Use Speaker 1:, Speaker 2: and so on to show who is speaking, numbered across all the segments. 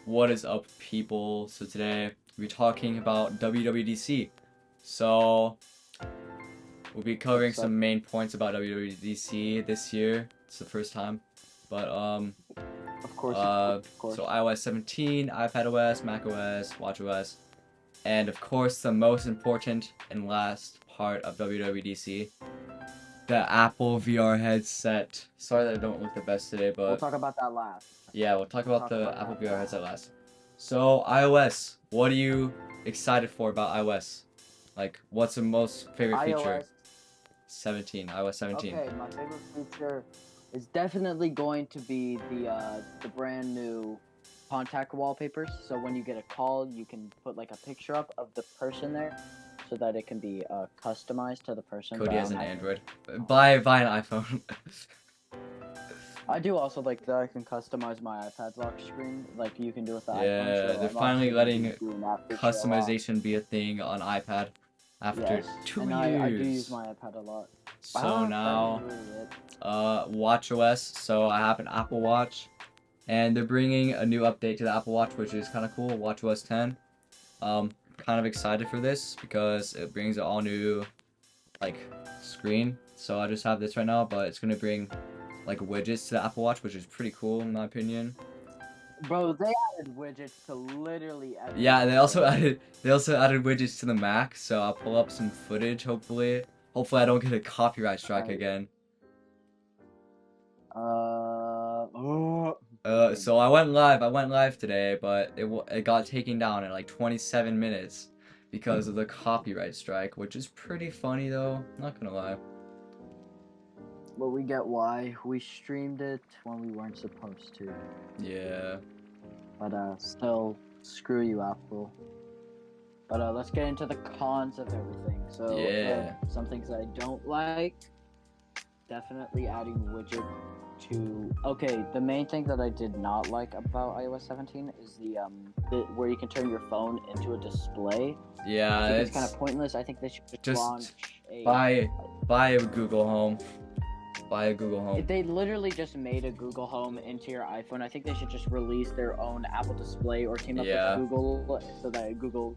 Speaker 1: What is up, people? So today we're talking about WWDC. So we'll be covering
Speaker 2: What's up?
Speaker 1: some main points about WWDC this year. It's the first time, but
Speaker 2: Of course, of course.
Speaker 1: so iOS 17, iPadOS, macOS, watchOS, and of course the most important and last part of WWDC, the Apple VR headset. Sorry that I don't look the best today, but
Speaker 2: We'll talk about that last.
Speaker 1: yeah, we'll talk about
Speaker 2: talk
Speaker 1: the
Speaker 2: about
Speaker 1: Apple
Speaker 2: that
Speaker 1: VR
Speaker 2: last.
Speaker 1: headset last. So iOS, what are you excited for about iOS? Like, what's the most favorite feature?
Speaker 2: iOS.
Speaker 1: 17, iOS 17.
Speaker 2: Okay, my favorite feature is definitely going to be the brand new contact wallpapers. So when you get a call, you can put like a picture up of the person there, so that it can be customized to the person.
Speaker 1: Cody
Speaker 2: but
Speaker 1: has an
Speaker 2: I don't
Speaker 1: Android. Buy an iPhone.
Speaker 2: I do also like that I can customize my iPad's lock screen, like you can do with the iPhone.
Speaker 1: Yeah,
Speaker 2: So
Speaker 1: they're
Speaker 2: I'm
Speaker 1: finally
Speaker 2: also
Speaker 1: letting
Speaker 2: doing that feature a lot.
Speaker 1: customization be a thing on iPad after
Speaker 2: Yes,
Speaker 1: 2
Speaker 2: and
Speaker 1: years.
Speaker 2: I do use my iPad a lot.
Speaker 1: So now,
Speaker 2: that is really it.
Speaker 1: watchOS. So I have an Apple Watch, and they're bringing a new update to the Apple Watch, which is kind of cool. WatchOS 10. Kind of excited for this because it brings an all new like screen. So I just have this right now, but it's gonna bring like widgets to the Apple Watch, which is pretty cool in my opinion.
Speaker 2: Bro, they added widgets to literally everything.
Speaker 1: Yeah, they also added widgets to the Mac, so I'll pull up some footage. Hopefully I don't get a copyright strike again. So I went live today, but it got taken down in like 27 minutes because of the copyright strike, which is pretty funny though, not gonna lie.
Speaker 2: But we get why. We streamed it when we weren't supposed to.
Speaker 1: Yeah.
Speaker 2: But still, screw you, Apple. But let's get into the cons of everything. So
Speaker 1: Yeah.
Speaker 2: some things that I don't like. Definitely adding widget to. Okay, the main thing that I did not like about iOS 17 is the where you can turn your phone into a display.
Speaker 1: Yeah,
Speaker 2: I think it's kind of pointless. I think they should just launch a
Speaker 1: buy a Google Home. Buy a Google Home.
Speaker 2: If they literally just made a Google Home into your iPhone, I think they should just release their own Apple Display or team up with Google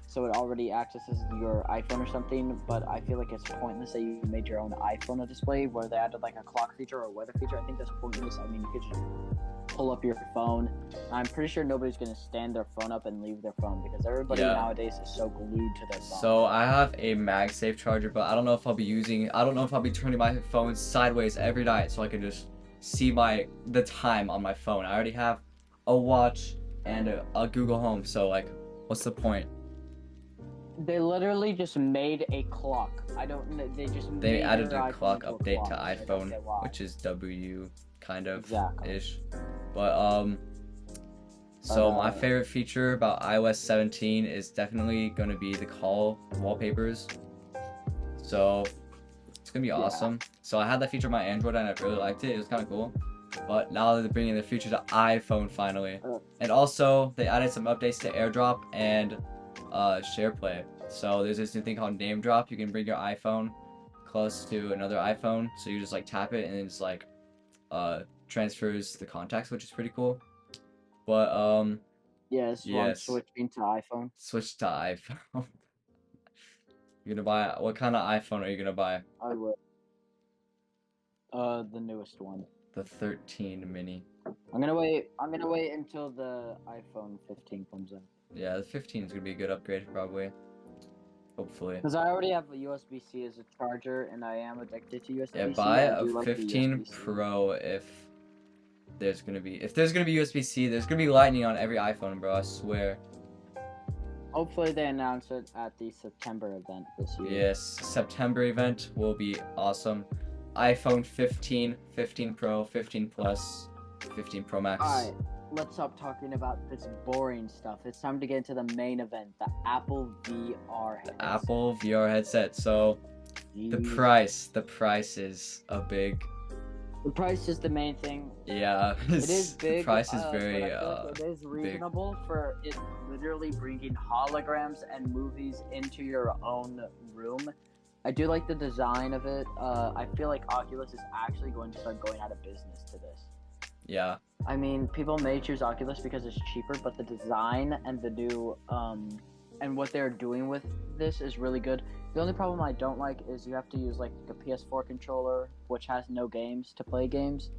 Speaker 2: so it already accesses your iPhone or something. But I feel like it's pointless that you made your own iPhone a display where they added like a clock feature or a weather feature. I think that's pointless. I mean, you could just pull up your phone. I'm pretty sure nobody's gonna stand their phone up and leave their phone because everybody nowadays is so glued to their phone.
Speaker 1: So I have a MagSafe charger, but I don't know if I'll be turning my phone sideways every night so I can just see the time on my phone. I already have a watch and a Google Home, so like, what's the point?
Speaker 2: They literally just made a clock. They
Speaker 1: added a clock update to iPhone, which is W kind of ish. But so my favorite feature about iOS 17 is definitely gonna be the call wallpapers. So it's gonna be awesome. So I had that feature on my Android and I really liked it. It was kind of cool. But now they're bringing the feature to iPhone finally. And also they added some updates to AirDrop and SharePlay. So there's this new thing called Name Drop. You can bring your iPhone close to another iPhone, so you just like tap it and then it's like transfers the contacts, which is pretty cool. But
Speaker 2: yes, switching to iPhone.
Speaker 1: Switch to iPhone. You're gonna buy what kind of iPhone are you gonna buy?
Speaker 2: I would. The newest one.
Speaker 1: The 13 mini.
Speaker 2: I'm gonna wait until the iPhone 15 comes out.
Speaker 1: Yeah, the 15 is gonna be a good upgrade probably. Hopefully.
Speaker 2: Because I already have a USB-C as a charger, and I am addicted to USB-C.
Speaker 1: Yeah, buy a 15 Pro if there's gonna be USB-C. There's gonna be Lightning on every iPhone, bro. I swear.
Speaker 2: Hopefully they announce it at the September event this year.
Speaker 1: Yes, September event will be awesome. iPhone 15, 15 Pro, 15 Plus, 15 Pro Max.
Speaker 2: Alright, let's stop talking about this boring stuff. It's time to get into the main event, the Apple VR headset.
Speaker 1: The Apple VR headset. So, the price is a big...
Speaker 2: The price is the main thing.
Speaker 1: Yeah,
Speaker 2: it is big.
Speaker 1: The price is very
Speaker 2: it is reasonable for it literally bringing holograms and movies into your own room. I do like the design of it. I feel like Oculus is actually going to start going out of business to this.
Speaker 1: Yeah.
Speaker 2: I mean, people may choose Oculus because it's cheaper, but the design and the new and what they're doing with this is really good. The only problem I don't like is you have to use like a PS4 controller, which has no games to play games.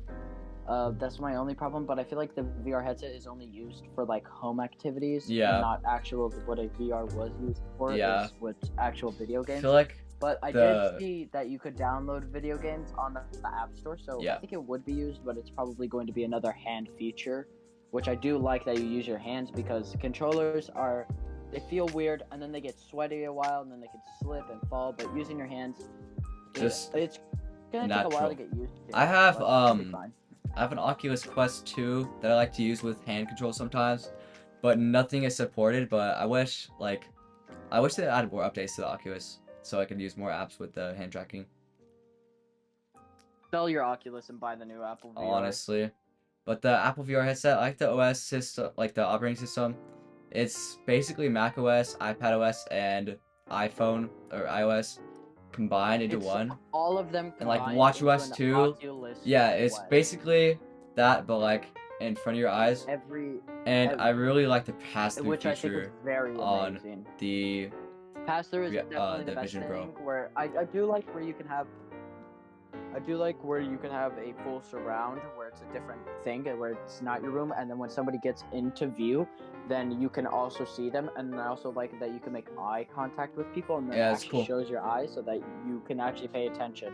Speaker 2: That's my only problem, but I feel like the VR headset is only used for like home activities
Speaker 1: Yeah.
Speaker 2: and not actual what a VR was used for.
Speaker 1: Yeah.
Speaker 2: Is with actual video games.
Speaker 1: I feel like
Speaker 2: But I did see that you could download video games on the App Store, so
Speaker 1: Yeah.
Speaker 2: I think it would be used, but it's probably going to be another hand feature, which I do like that you use your hands because controllers they feel weird and then they get sweaty a while and then they can slip and fall, but using your hands, it's gonna take a while to get used to.
Speaker 1: I have
Speaker 2: it'll be fine.
Speaker 1: I have an Oculus Quest 2 that I like to use with hand control sometimes, but nothing is supported. But I wish they add more updates to the Oculus so I can use more apps with the hand tracking.
Speaker 2: Sell your Oculus and buy the new Apple VR.
Speaker 1: Honestly, but the Apple VR headset, I like the OS system, like the operating system. It's basically Mac OS, iPad OS, and iPhone or iOS combined into one.
Speaker 2: All of them
Speaker 1: and like WatchOS 2. Yeah, it's basically that, but like in front of your eyes. I really like the pass-through feature,
Speaker 2: which I think is very
Speaker 1: on
Speaker 2: amazing.
Speaker 1: The
Speaker 2: pass-through is definitely the best
Speaker 1: Vision
Speaker 2: thing.
Speaker 1: Pro.
Speaker 2: Where I do like where you can have. I do like where you can have a full surround, where it's a different thing, where it's not your room, and then when somebody gets into view, then you can also see them, and I also like that you can make eye contact with people, and then it actually shows your eyes so that you can actually pay attention.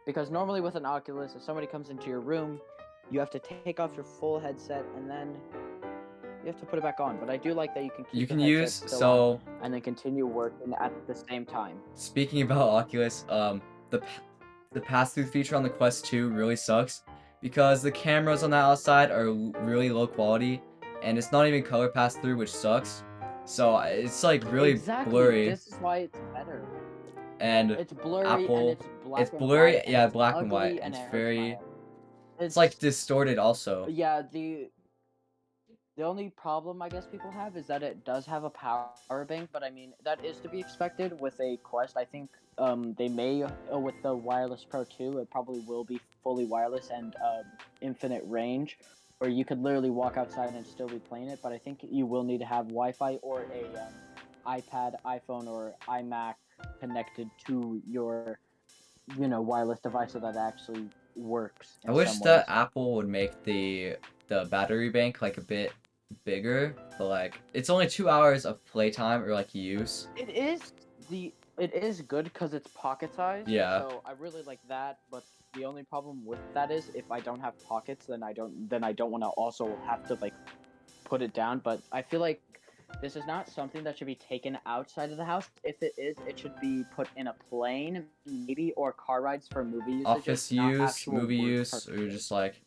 Speaker 2: Because normally with an Oculus, if somebody comes into your room, you have to take off your full headset, and then you have to put it back on. But I do like that you can keep the headset still on, and then continue working at the same time.
Speaker 1: Speaking about Oculus, the pass-through feature on the Quest 2 really sucks because the cameras on the outside are really low quality, and it's not even color pass-through, which sucks. So it's like really blurry.
Speaker 2: This is why it's better.
Speaker 1: And
Speaker 2: it's blurry.
Speaker 1: Apple,
Speaker 2: and it's
Speaker 1: blurry.
Speaker 2: White,
Speaker 1: yeah, black and white. And it's very. It's like distorted also.
Speaker 2: Yeah, the only problem I guess people have is that it does have a power bank, but I mean that is to be expected with a Quest. I think they may with the Wireless Pro 2, it probably will be fully wireless and infinite range, where you could literally walk outside and still be playing it. But I think you will need to have Wi-Fi or a iPad, iPhone, or iMac connected to your wireless device so that it actually works.
Speaker 1: I wish that Apple would make the battery bank like a bit bigger, but like it's only 2 hours of playtime or like use.
Speaker 2: It is good because it's pocket size.
Speaker 1: Yeah.
Speaker 2: So I really like that, but the only problem with that is if I don't have pockets, then I don't want to also have to like put it down. But I feel like this is not something that should be taken outside of the house. If it is, it should be put in a plane, maybe, or car rides for movie use.
Speaker 1: Office use, movie use, or just like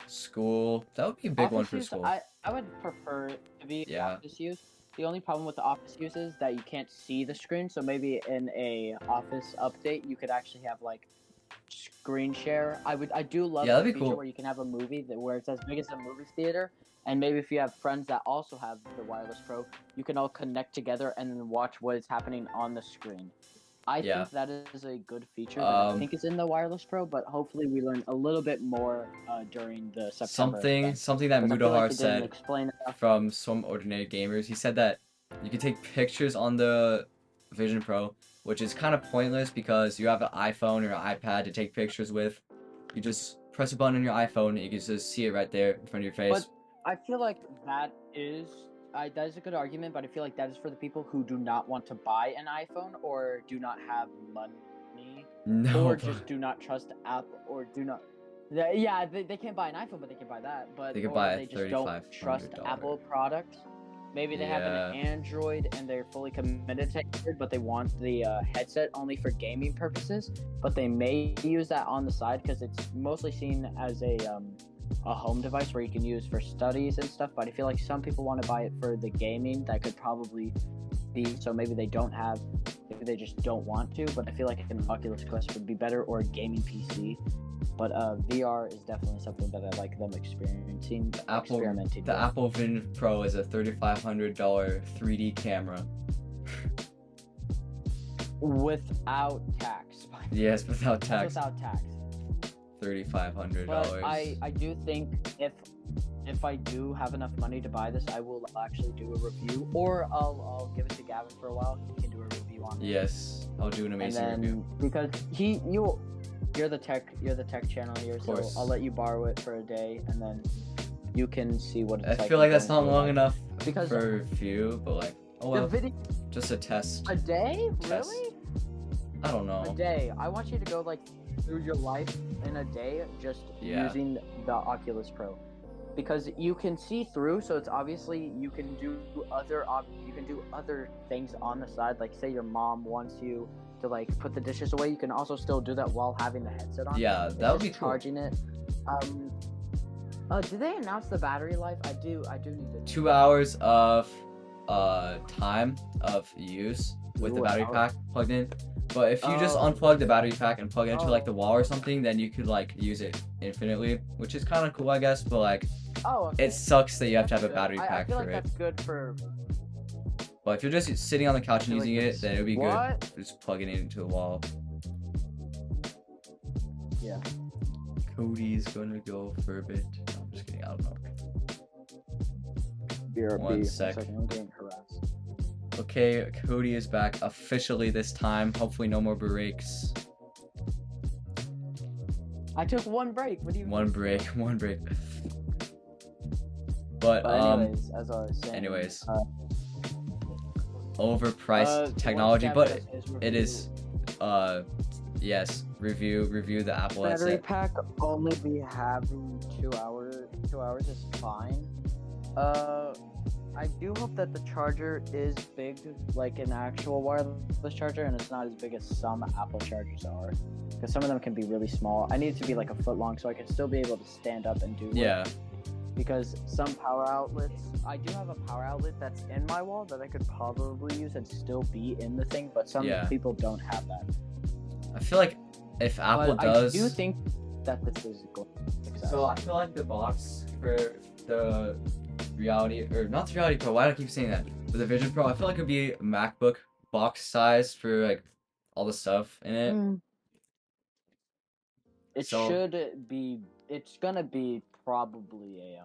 Speaker 1: school. That would be a big one for school.
Speaker 2: I would prefer it to be office use. The only problem with the office use is that you can't see the screen, so maybe in a office update you could actually have like screen share. I do love the feature where you can have a movie where it's as big as a movie theater, and maybe if you have friends that also have the Wireless Pro, you can all connect together and then watch what is happening on the screen. I think that is a good feature that I think is in the Wireless Pro, but hopefully we learn a little bit more during the September
Speaker 1: something that Mudahar said from Some Ordinary Gamers. He said that you can take pictures on the Vision Pro, which is kind of pointless because you have an iPhone or an iPad to take pictures with. You just press a button on your iPhone and you can just see it right there in front of your face.
Speaker 2: But I feel like that is a good argument, but I feel like that is for the people who do not want to buy an iPhone or do not have money or just do not trust Apple or do not. Yeah, they can't buy an iPhone, but they can buy that. But
Speaker 1: they can buy
Speaker 2: they just don't trust Apple products. Maybe they have an Android and they're fully committed to it, but they want the headset only for gaming purposes. But they may use that on the side because it's mostly seen as a home device where you can use for studies and stuff. But I feel like some people want to buy it for the gaming. That could probably be so. Maybe they just don't want to. But I feel like an Oculus Quest would be better, or a gaming PC. But VR is definitely something that I like them experimenting.
Speaker 1: The Apple Vision Pro is a $3,500 3D camera.
Speaker 2: Without tax.
Speaker 1: Yes, without tax.
Speaker 2: Without tax.
Speaker 1: $3,500.
Speaker 2: But I do think if I do have enough money to buy this, I will actually do a review, or I'll give it to Gavin for a while. He can do a review on it.
Speaker 1: Yes, I'll do an amazing review.
Speaker 2: Because you're the tech channel here, so I'll let you borrow it for a day, and then you can see what it's like.
Speaker 1: I feel like that's not long enough
Speaker 2: because
Speaker 1: for a review, but like, oh well, just a test.
Speaker 2: A day?
Speaker 1: Test.
Speaker 2: Really?
Speaker 1: I don't know.
Speaker 2: A day. I want you to go like through your life in a day just using the Oculus Pro. Because you can see through, so it's obviously you can do other things on the side. Like say your mom wants you to like put the dishes away, you can also still do that while having the headset on.
Speaker 1: Yeah, that would be cool.
Speaker 2: Charging it. Did they announce the battery life? I do need to.
Speaker 1: 2 hours of time of use with the battery pack plugged in. But if you just unplug the battery pack and plug it into like the wall or something, then you could like use it infinitely, which is kind of cool, I guess. But like, it sucks that you have to have a battery pack for it.
Speaker 2: That's good for.
Speaker 1: But if you're just sitting on the couch and using it, then it would be good. Just plugging it into the wall.
Speaker 2: Yeah.
Speaker 1: Cody's gonna go for a bit. No, I'm just kidding. I don't know.
Speaker 2: One second. I'm getting harassed.
Speaker 1: Okay, Cody is back officially this time. Hopefully no more breaks.
Speaker 2: I took one break. What do you mean?
Speaker 1: One break. But
Speaker 2: anyways, as I was saying.
Speaker 1: Overpriced technology, but it is yes, review the Apple
Speaker 2: battery
Speaker 1: headset.
Speaker 2: Pack only be having 2 hours. 2 hours is fine. I do hope that the charger is big, like an actual wireless charger, and it's not as big as some Apple chargers are. Because some of them can be really small. I need it to be like a foot long so I can still be able to stand up and do it. Because some power outlets, I do have a power outlet that's in my wall that I could probably use and still be in the thing, but some people don't have that.
Speaker 1: I feel like if Apple does...
Speaker 2: I do think that this is going to be successful.
Speaker 1: So I feel like the box for the Reality, or not the Reality Pro, why do I keep saying that? For the Vision Pro, I feel like it would be a MacBook box size for like all the stuff in it.
Speaker 2: It's gonna be probably a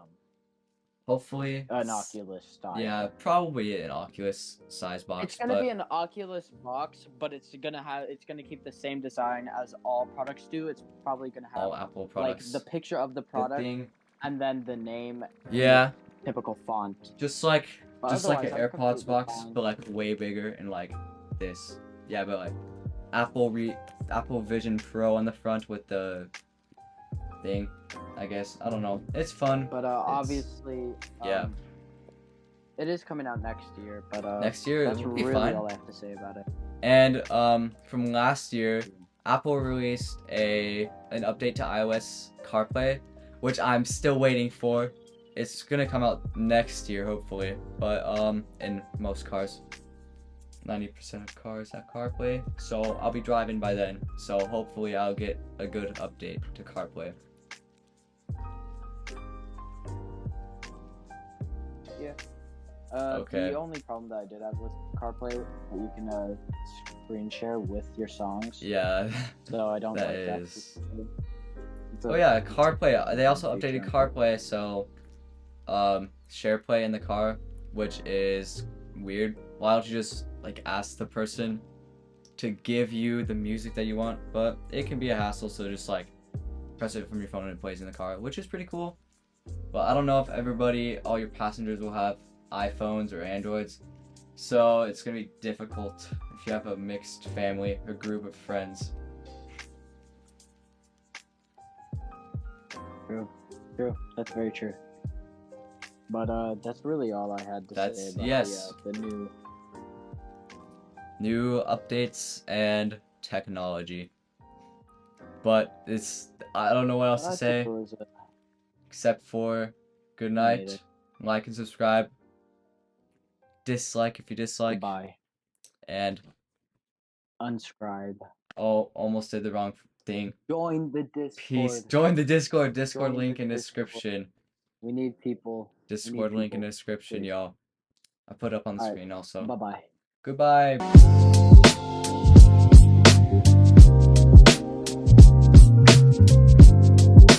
Speaker 1: hopefully
Speaker 2: an Oculus style.
Speaker 1: Yeah, probably an Oculus size box.
Speaker 2: It's gonna be an Oculus box, but it's gonna keep the same design as all products do. It's probably gonna have
Speaker 1: all Apple products,
Speaker 2: like the picture of the product and then the name.
Speaker 1: Yeah.
Speaker 2: Typical font.
Speaker 1: Just like an AirPods box, but like way bigger and like this. Yeah, but like Apple Vision Pro on the front with the thing, I guess. I don't know. It's fun.
Speaker 2: But obviously, it is coming out next year. But
Speaker 1: next year
Speaker 2: that's
Speaker 1: it'll be
Speaker 2: really
Speaker 1: fine.
Speaker 2: all I have to say about it.
Speaker 1: And from last year, Apple released an update to iOS CarPlay, which I'm still waiting for. It's gonna come out next year, hopefully. But in most cars, 90% of cars have CarPlay, so I'll be driving by then. So hopefully I'll get a good update to CarPlay.
Speaker 2: Yeah. The only problem that I did have with CarPlay, that you can screen share with your songs.
Speaker 1: Yeah.
Speaker 2: So I don't like that.
Speaker 1: Oh yeah, CarPlay. They also updated CarPlay, so SharePlay in the car, which is weird. Why don't you just like ask the person to give you the music that you want? But it can be a hassle, so just like press it from your phone and it plays in the car, which is pretty cool. But I don't know if all your passengers will have iPhones or Androids, so it's gonna be difficult if you have a mixed family or group of friends.
Speaker 2: True. That's very true. But that's really all I had to say about the
Speaker 1: new updates and technology. But I don't know what else to say except for good night, like and subscribe, dislike if you dislike,
Speaker 2: bye,
Speaker 1: and
Speaker 2: unscribe.
Speaker 1: Oh, almost did the wrong thing.
Speaker 2: Join the Discord.
Speaker 1: Peace. Join the Discord. Discord link in description.
Speaker 2: We need people.
Speaker 1: Discord link in description, y'all. I put up on the screen also.
Speaker 2: Bye-bye.
Speaker 1: Goodbye.